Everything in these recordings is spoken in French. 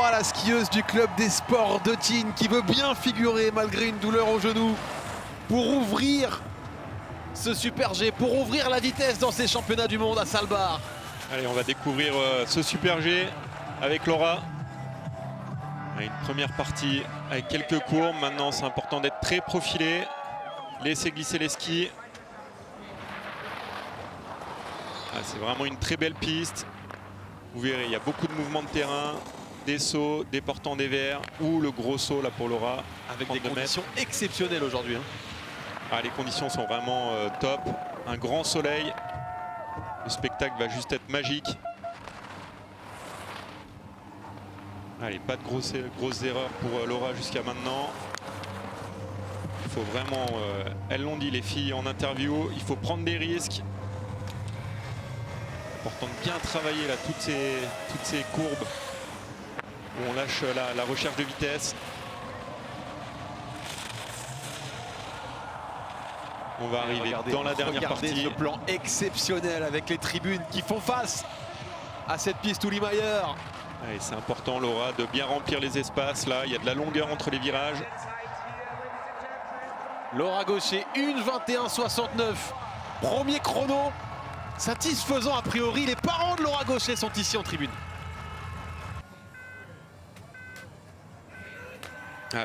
Laura, la skieuse du club des sports de Tignes, qui veut bien figurer malgré une douleur au genou pour ouvrir ce Super G, pour ouvrir la vitesse dans ces championnats du monde à Svalbard. Allez, on va découvrir ce Super G avec Laura. Une première partie avec quelques courbes. Maintenant, c'est important d'être très profilé. Laisser glisser les skis. C'est vraiment une très belle piste. Vous verrez, il y a beaucoup de mouvements de terrain, des sauts, des portants des verres ou le gros saut là pour Laura. Avec des conditions exceptionnelles aujourd'hui. Les conditions sont vraiment top. Un grand soleil. Le spectacle va juste être magique. Allez, pas de grosses erreurs pour Laura jusqu'à maintenant. Il faut vraiment, elles l'ont dit les filles en interview, il faut prendre des risques. Important de bien travailler là toutes ces courbes où on lâche la recherche de vitesse. On va arriver dans la dernière partie. Ce plan exceptionnel avec les tribunes qui font face à cette piste Oulimayer. C'est important, Laura, de bien remplir les espaces. Là, il y a de la longueur entre les virages. Laura Gaucher, 1:21,69. Premier chrono satisfaisant a priori. Les parents de Laura Gaucher sont ici en tribune.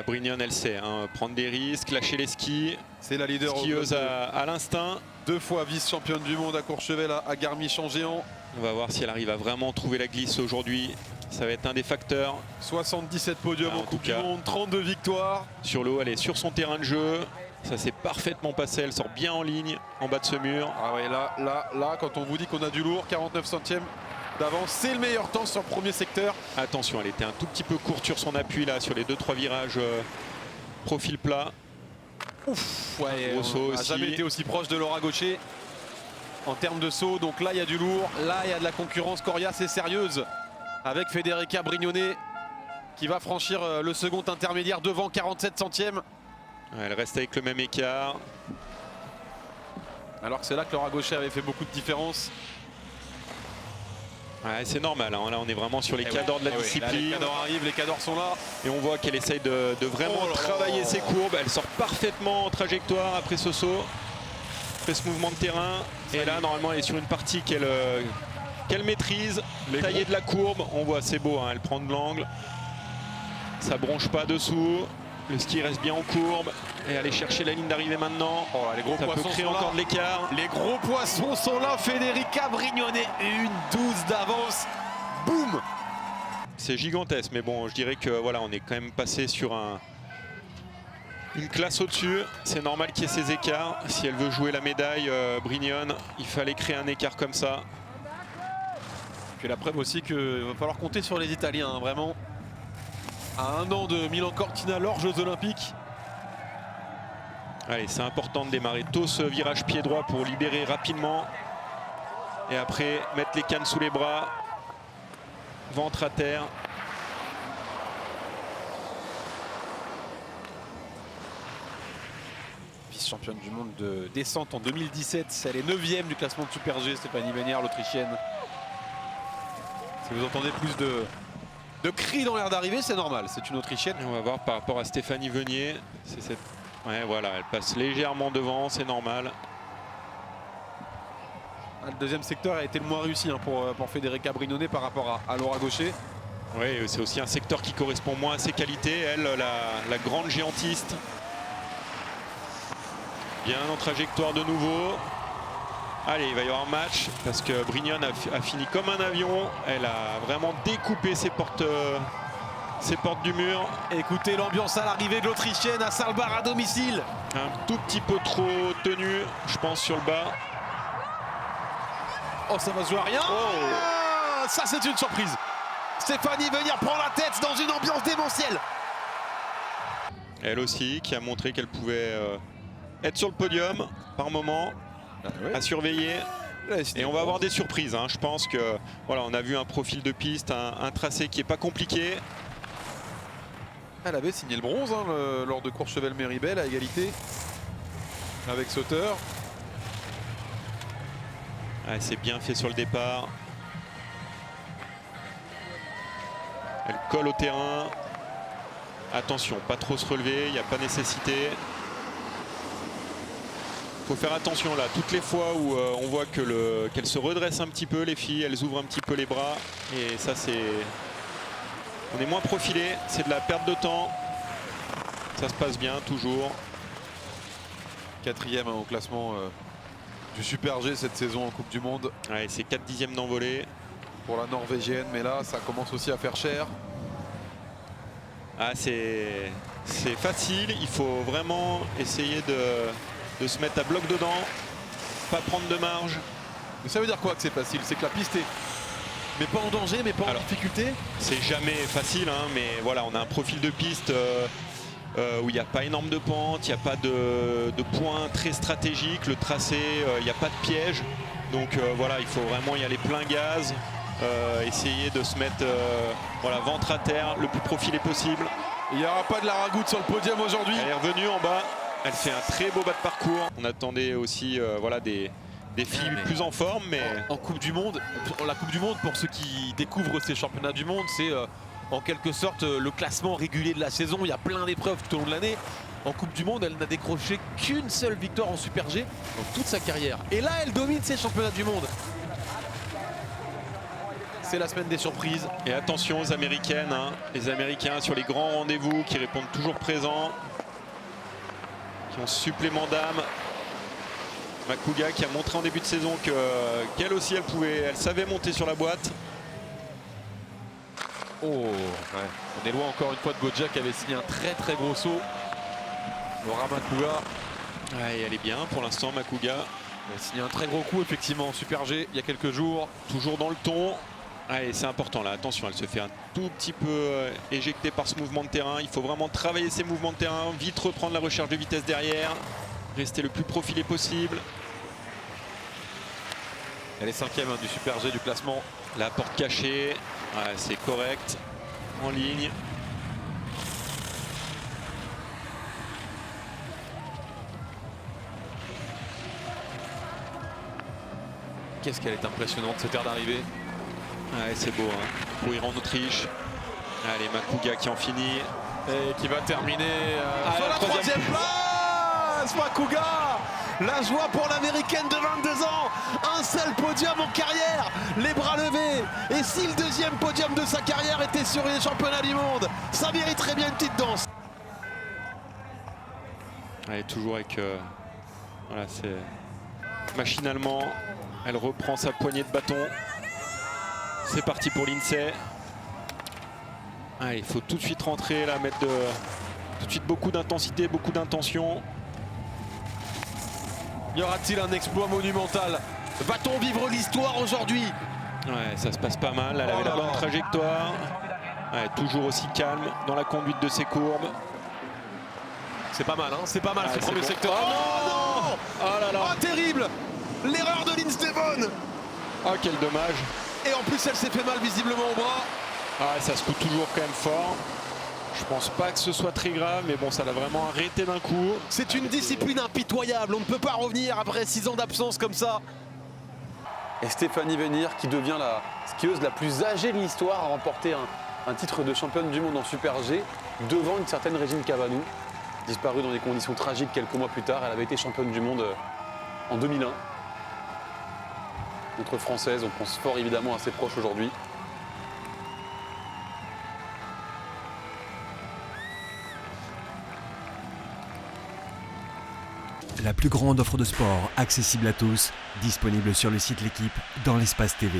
Brignone, elle sait, prendre des risques, lâcher les skis. C'est la leader skieuse à l'instinct. 2 fois vice-championne du monde à Courchevel, à Garmisch-en-Géant. On va voir si elle arrive à vraiment trouver la glisse aujourd'hui. Ça va être un des facteurs. 77 podiums en Coupe du Monde, 32 victoires. Sur le haut, elle est sur son terrain de jeu. Ça s'est parfaitement passé, elle sort bien en ligne en bas de ce mur. Là, quand on vous dit qu'on a du lourd, 49 centièmes d'avance, c'est le meilleur temps sur le premier secteur. Attention, elle était un tout petit peu courte sur son appui là, sur les 2-3 virages profil plat. Ouf, gros saut on n'a jamais été aussi proche de Laura Gaucher en termes de saut. Donc là, il y a du lourd. Là, il y a de la concurrence coriace et sérieuse avec Federica Brignone qui va franchir le second intermédiaire devant 47 centièmes. Elle reste avec le même écart. Alors que c'est là que Laura Gaucher avait fait beaucoup de différence. C'est normal, là on est vraiment sur les cadors de la discipline. Là, les cadors arrivent, les cadors sont là. Et on voit qu'elle essaye de vraiment travailler ses courbes. Elle sort parfaitement en trajectoire après ce saut, après ce mouvement de terrain. Et là, normalement, elle est sur une partie qu'elle maîtrise. Tailler de la courbe, on voit, c'est beau, elle prend de l'angle. Ça bronche pas dessous. Le ski reste bien en courbe. Et aller chercher la ligne d'arrivée maintenant. Les gros poissons peut créer sont encore là. de l'écart. Les gros poissons sont là. Federica Brignone, 1:12 d'avance. Boum! C'est gigantesque, mais bon, je dirais que voilà, on est quand même passé sur une classe au-dessus. C'est normal qu'il y ait ces écarts. Si elle veut jouer la médaille, Brignone, il fallait créer un écart comme ça. Puis la preuve aussi qu'il va falloir compter sur les Italiens, vraiment. À 1 an de Milan Cortina, leurs Jeux Olympiques. Allez, c'est important de démarrer tôt ce virage pied droit pour libérer rapidement. Et après, mettre les cannes sous les bras. Ventre à terre. Vice-championne du monde de descente en 2017. Elle est 9e du classement de Super G, Stéphanie Venière, l'Autrichienne. Si vous entendez plus de cris dans l'air d'arrivée, c'est normal. C'est une Autrichienne. Et on va voir par rapport à Stéphanie Venier. C'est cette... Ouais, voilà, elle passe légèrement devant, c'est normal. Le deuxième secteur a été le moins réussi pour Federica Brignone par rapport à Laura Gaucher. Oui, c'est aussi un secteur qui correspond moins à ses qualités. Elle, la grande géantiste. Bien en trajectoire de nouveau. Allez, il va y avoir un match parce que Brignone a fini comme un avion. Elle a vraiment découpé ses portes du mur. Écoutez l'ambiance à l'arrivée de l'Autrichienne à Svalbard à domicile. Un tout petit peu trop tenu, je pense, sur le bas. Oh, ça va se jouer à rien. Ça, c'est une surprise. Stéphanie Venière prend la tête dans une ambiance démentielle. Elle aussi, qui a montré qu'elle pouvait être sur le podium par moment, à surveiller. Et on va avoir des surprises. Je pense que voilà, on a vu un profil de piste, un tracé qui n'est pas compliqué. Elle avait signé le bronze lors de Courchevel-Méribel à égalité avec Sauter. C'est bien fait sur le départ. Elle colle au terrain. Attention, pas trop se relever, il n'y a pas nécessité. Il faut faire attention là, toutes les fois où on voit qu'elles se redressent un petit peu, les filles, elles ouvrent un petit peu les bras. Et ça, c'est... On est moins profilé, c'est de la perte de temps. Ça se passe bien, toujours. 4e au classement du Super G cette saison en Coupe du Monde. Ouais, c'est 4 dixièmes d'envolée. Pour la Norvégienne, mais là, ça commence aussi à faire cher. Ah, c'est facile, il faut vraiment essayer de se mettre à bloc dedans, pas prendre de marge. Mais ça veut dire quoi que c'est facile? C'est que la piste est, mais pas en danger, mais pas en difficulté. C'est jamais facile, hein, mais voilà, on a un profil de piste où il n'y a pas énorme de pente, il n'y a pas de points très stratégiques, le tracé, il n'y a pas de piège. Donc voilà, il faut vraiment y aller plein gaz. Essayer de se mettre voilà, ventre à terre, le plus profilé possible. Il n'y aura pas de la ragoute sur le podium aujourd'hui. Elle est revenue en bas, elle fait un très beau bas de parcours. On attendait aussi voilà, des filles plus en forme. Mais en Coupe du Monde, la Coupe du Monde, pour ceux qui découvrent ces championnats du monde, c'est en quelque sorte le classement régulier de la saison. Il y a plein d'épreuves tout au long de l'année. En Coupe du Monde, elle n'a décroché qu'une seule victoire en Super G dans toute sa carrière. Et là, elle domine ces championnats du monde. C'est la semaine des surprises. Et attention aux Américaines, hein. Les Américains sur les grands rendez-vous qui répondent toujours présents, qui ont supplément d'âme. Makuga qui a montré en début de saison qu'elle aussi elle savait monter sur la boîte. Oh, ouais. On est loin encore une fois de Gojja qui avait signé un très gros saut. Laura Makuga. Ouais, elle est bien pour l'instant, Makuga. Elle a signé un très gros coup effectivement en Super G il y a quelques jours. Toujours dans le ton. Allez, c'est important là, attention, elle se fait un tout petit peu éjecter par ce mouvement de terrain. Il faut vraiment travailler ces mouvements de terrain, vite reprendre la recherche de vitesse derrière, rester le plus profilé possible. Elle est 5e du Super G du classement. La porte cachée, ouais, c'est correct, en ligne. Qu'est-ce qu'elle est impressionnante cette aire d'arrivée. Ouais, c'est beau, hein. Courir en Autriche. Allez, Makuga qui en finit. Et qui va terminer sur la 3e place. Makuga, la joie pour l'américaine de 22 ans. Un seul podium en carrière, les bras levés. Et si le 2e podium de sa carrière était sur les championnats du monde, ça mériterait bien une petite danse. Allez, toujours avec... voilà, c'est... Machinalement, elle reprend sa poignée de bâton. C'est parti pour Lindsay. Il faut tout de suite rentrer là, mettre tout de suite beaucoup d'intensité, beaucoup d'intention. Y aura-t-il un exploit monumental? Va-t-on vivre l'histoire aujourd'hui? Ouais, ça se passe pas mal. Elle avait la bonne trajectoire. Ouais, toujours aussi calme dans la conduite de ses courbes. C'est pas mal, hein, c'est pas mal ce premier secteur. Oh non, oh là là. Oh, terrible. L'erreur de Lindsey Vonn. Ah, quel dommage. Et en plus, elle s'est fait mal visiblement au bras. Ah, ça se coûte toujours quand même fort. Je pense pas que ce soit très grave, mais bon, ça l'a vraiment arrêté d'un coup. C'est une discipline impitoyable. On ne peut pas revenir après 6 ans d'absence comme ça. Et Stéphanie Venier, qui devient la skieuse la plus âgée de l'histoire, a remporté un titre de championne du monde en Super G devant une certaine Régine Cavanou, disparue dans des conditions tragiques quelques mois plus tard. Elle avait été championne du monde en 2001. Notre française, on pense fort évidemment à ses proches aujourd'hui. La plus grande offre de sport accessible à tous, disponible sur le site L'Équipe dans l'espace TV.